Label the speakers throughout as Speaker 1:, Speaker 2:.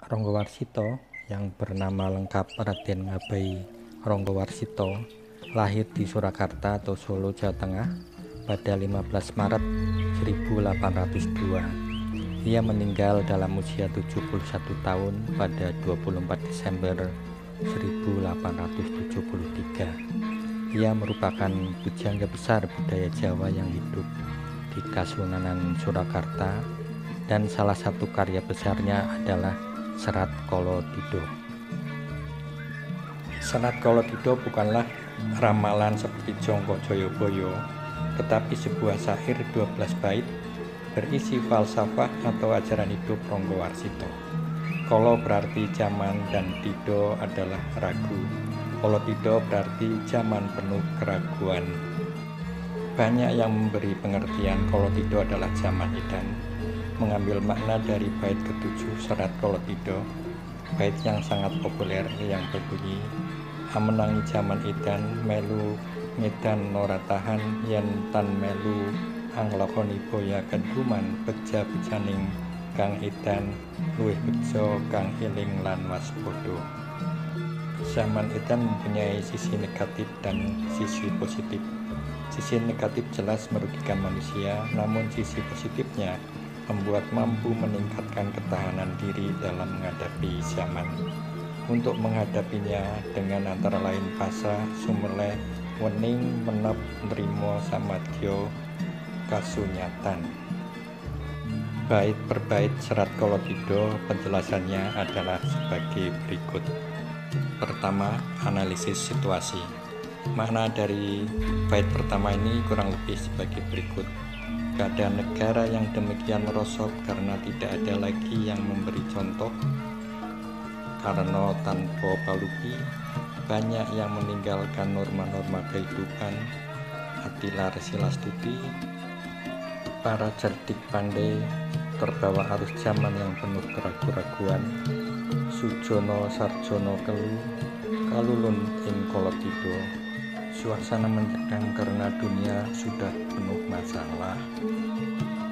Speaker 1: Ranggawarsita yang bernama lengkap Raden Ngabai Ranggawarsita lahir di Surakarta atau Solo, Jawa Tengah pada 15 Maret 1802. Ia meninggal dalam usia 71 tahun pada 24 Desember 1873. Ia merupakan pujangga besar budaya Jawa yang hidup di Kasunanan Surakarta, dan salah satu karya besarnya adalah Serat Kalatido. Serat Kalatido bukanlah ramalan seperti Jongko Joyoboyo, tetapi sebuah syair 12 bait berisi falsafah atau ajaran hidup Ranggawarsita. Kala berarti zaman dan tido adalah ragu. Kalatido berarti zaman penuh keraguan. Banyak yang memberi pengertian Kalatido adalah zaman edan, mengambil makna dari bait ketujuh Serat Kalatido, bait yang sangat populer yang berbunyi, amenangi zaman edan melu ngedan ora tahan yen tan melu anglakoni boya kedruman beja bejaning kang edan luwih bejo kang eling lan waspada. Zaman edan mempunyai sisi negatif dan sisi positif. Sisi negatif jelas merugikan manusia, namun sisi positifnya membuat mampu meningkatkan ketahanan diri dalam menghadapi zaman. Untuk menghadapinya dengan antara lain pasrah, sumeleh, wening, menep, nrimo, samadya, kasunyatan. Bait per bait Serat Kalatido penjelasannya adalah sebagai berikut. Pertama, analisis situasi. Makna dari bait pertama ini kurang lebih sebagai berikut. Keadaan negara yang demikian merosot karena tidak ada lagi yang memberi contoh. Karena tanpa palupi, banyak yang meninggalkan norma-norma kehidupan. Atilar Silastuti, para cerdik pandai terbawa arus zaman yang penuh keraguan-raguan. Sujono Sarjono Kelu, kalulun ing Kalatido. Suasana mencekam karena dunia sudah penuh masalah.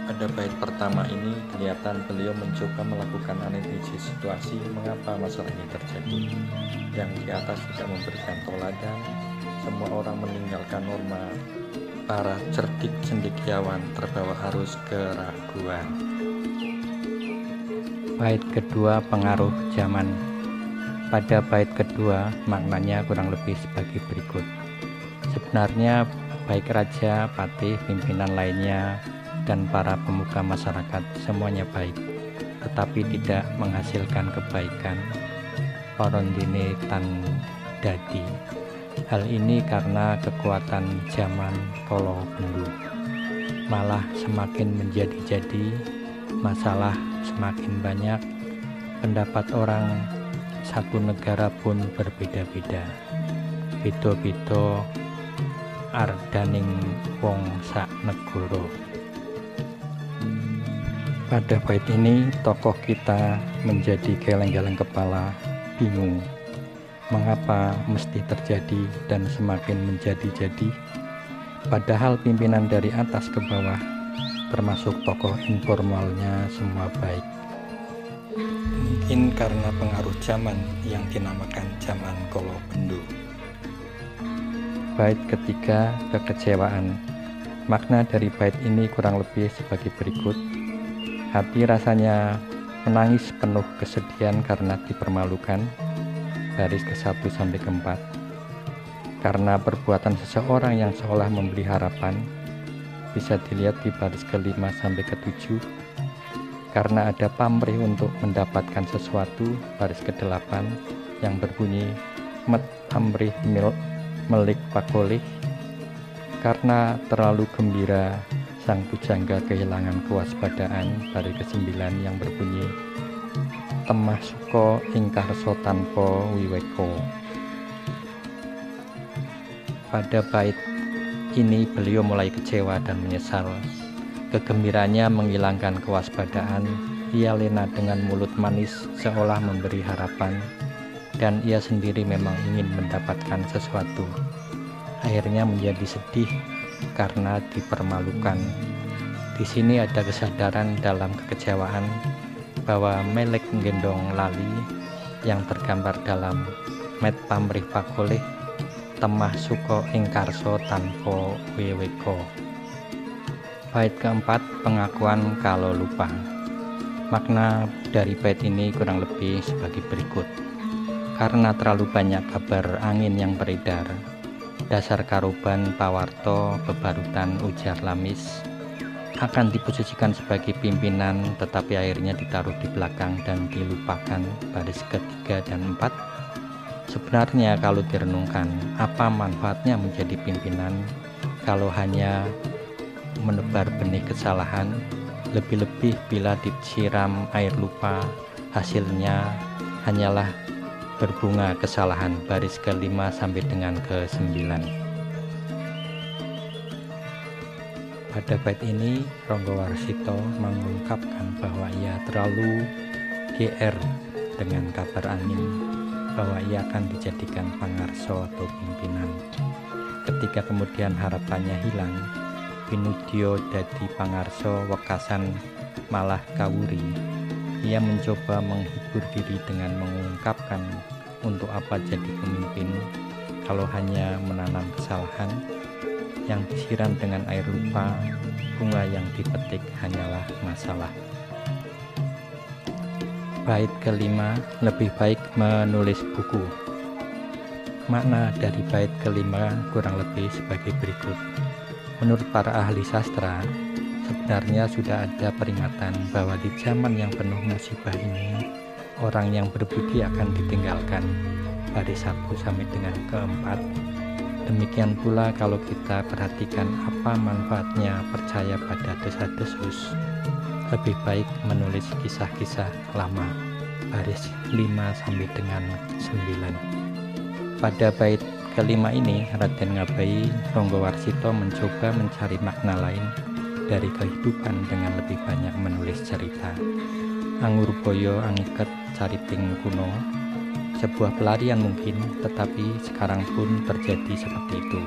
Speaker 1: Pada bait pertama ini kelihatan beliau mencoba melakukan analisis situasi mengapa masalah ini terjadi. Yang di atas tidak memberikan toladan, semua orang meninggalkan norma. Para cerdik cendekiawan terbawa arus keraguan. Bait kedua, pengaruh zaman. Pada bait kedua maknanya kurang lebih sebagai berikut. Sebenarnya baik raja, patih, pimpinan lainnya, dan para pemuka masyarakat semuanya baik, tetapi tidak menghasilkan kebaikan. Orondine tan dadi. Hal ini karena kekuatan zaman kala bendu. Malah semakin menjadi-jadi, masalah semakin banyak, pendapat orang satu negara pun berbeda-beda. Beda-beda ardaning wong sak negara. Pada bait ini tokoh kita menjadi geleng-geleng kepala, bingung mengapa mesti terjadi dan semakin menjadi-jadi, padahal pimpinan dari atas ke bawah termasuk tokoh informalnya semua baik. Mungkin karena pengaruh zaman yang dinamakan zaman kala bendu. Bait ketiga, kekecewaan. Makna dari bait ini kurang lebih sebagai berikut. Hati rasanya menangis penuh kesedihan karena dipermalukan. Baris ke-1 sampai ke-4. Karena perbuatan seseorang yang seolah memberi harapan. Bisa dilihat di baris ke-5 sampai ke-7. Karena ada pamrih untuk mendapatkan sesuatu, baris ke-8 yang berbunyi met pamrih melik pakolih. Karena terlalu gembira, sang pujangga kehilangan kewaspadaan, baris ke-9 yang berbunyi temah suka ingkar so tanpa wiweko. Pada bait ini beliau mulai kecewa dan menyesal. Kegembiraannya menghilangkan kewaspadaan. Ia lena dengan mulut manis seolah memberi harapan, dan ia sendiri memang ingin mendapatkan sesuatu. Akhirnya menjadi sedih karena dipermalukan. Di sini ada kesadaran dalam kekecewaan bahwa melek nggendong lali yang tergambar dalam met pamrih pakolih temah suko ing karso tanpa weweko. Bait keempat, pengakuan kalau lupa. Makna dari bait ini kurang lebih sebagai berikut. Karena terlalu banyak kabar angin yang beredar, dasar karuban pawarto bebarutan ujar lamis akan diposisikan sebagai pimpinan, tetapi akhirnya ditaruh di belakang dan dilupakan baris ketiga dan empat. Sebenarnya kalau direnungkan, apa manfaatnya menjadi pimpinan kalau hanya menebar benih kesalahan, lebih-lebih bila disiram air lupa, hasilnya hanyalah berbunga kesalahan. Baris ke-5 sampai dengan ke-9. Pada bait ini Ranggawarsita mengungkapkan bahwa ia terlalu GR dengan kabar angin bahwa ia akan dijadikan pangarso atau pimpinan. Ketika kemudian harapannya hilang, pinudya dadi pangarso wekasan malah kawuri, ia mencoba menghibur diri dengan mengungkapkan untuk apa jadi pemimpin kalau hanya menanam kesalahan yang disiram dengan air lupa, bunga yang dipetik hanyalah masalah. Bait ke-5, lebih baik menulis buku. Makna dari bait ke-5 kurang lebih sebagai berikut. Menurut para ahli sastra, sebenarnya sudah ada peringatan bahwa di zaman yang penuh musibah ini, orang yang berbudi akan ditinggalkan. Baris 1 sampai dengan ke-4. Demikian pula kalau kita perhatikan apa manfaatnya percaya pada desas-desus, lebih baik menulis kisah-kisah lama. Baris 5 sampai dengan 9. Pada bait ke-5 ini, Raden Ngabai Ranggawarsita mencoba mencari makna lain dari kehidupan dengan lebih banyak menulis cerita. Angurboyo angiket cariting kuno, sebuah pelarian mungkin, tetapi sekarang pun terjadi seperti itu,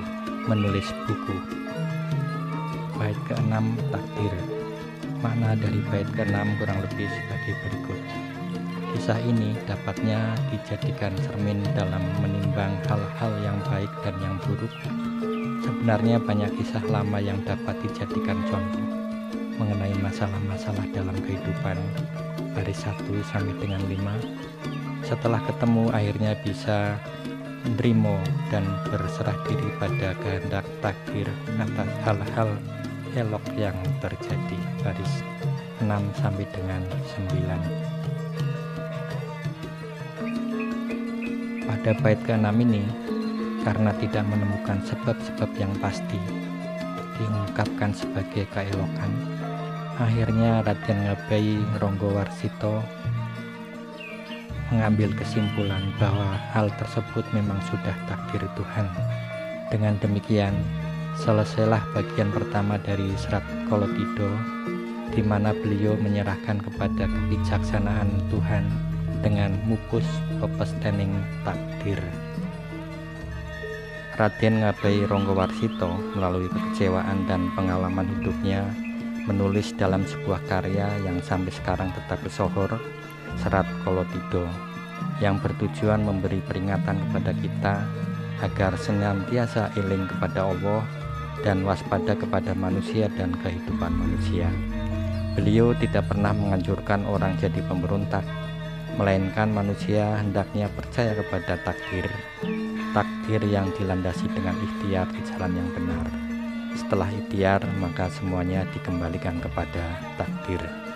Speaker 1: menulis buku. Bait ke-6, takdir. Makna dari bait ke-6 kurang lebih sebagai berikut. Kisah ini dapatnya dijadikan cermin dalam menimbang hal-hal yang baik dan yang buruk. Sebenarnya banyak kisah lama yang dapat dijadikan contoh mengenai masalah-masalah dalam kehidupan. Baris 1 sampai dengan 5. Setelah ketemu akhirnya bisa nrimo dan berserah diri pada kehendak takdir atas hal-hal elok yang terjadi. Baris 6 sampai dengan 9. Pada bait ke-6 ini, karena tidak menemukan sebab-sebab yang pasti diungkapkan sebagai keelokan, akhirnya Raden Ngabai Ranggawarsita mengambil kesimpulan bahwa hal tersebut memang sudah takdir Tuhan. Dengan demikian, selesailah bagian pertama dari serat Kolotida, di mana beliau menyerahkan kepada kebijaksanaan Tuhan dengan mupus pepestening takdir. Raden Ngabai Ranggawarsita melalui kekecewaan dan pengalaman hidupnya menulis dalam sebuah karya yang sampai sekarang tetap bersohor, Serat Kolotida, yang bertujuan memberi peringatan kepada kita agar senantiasa eling kepada Allah dan waspada kepada manusia dan kehidupan manusia. Beliau tidak pernah menganjurkan orang jadi pemberontak, melainkan manusia hendaknya percaya kepada takdir yang dilandasi dengan ikhtiar di jalan yang benar. Setelah ikhtiar, maka semuanya dikembalikan kepada takdir.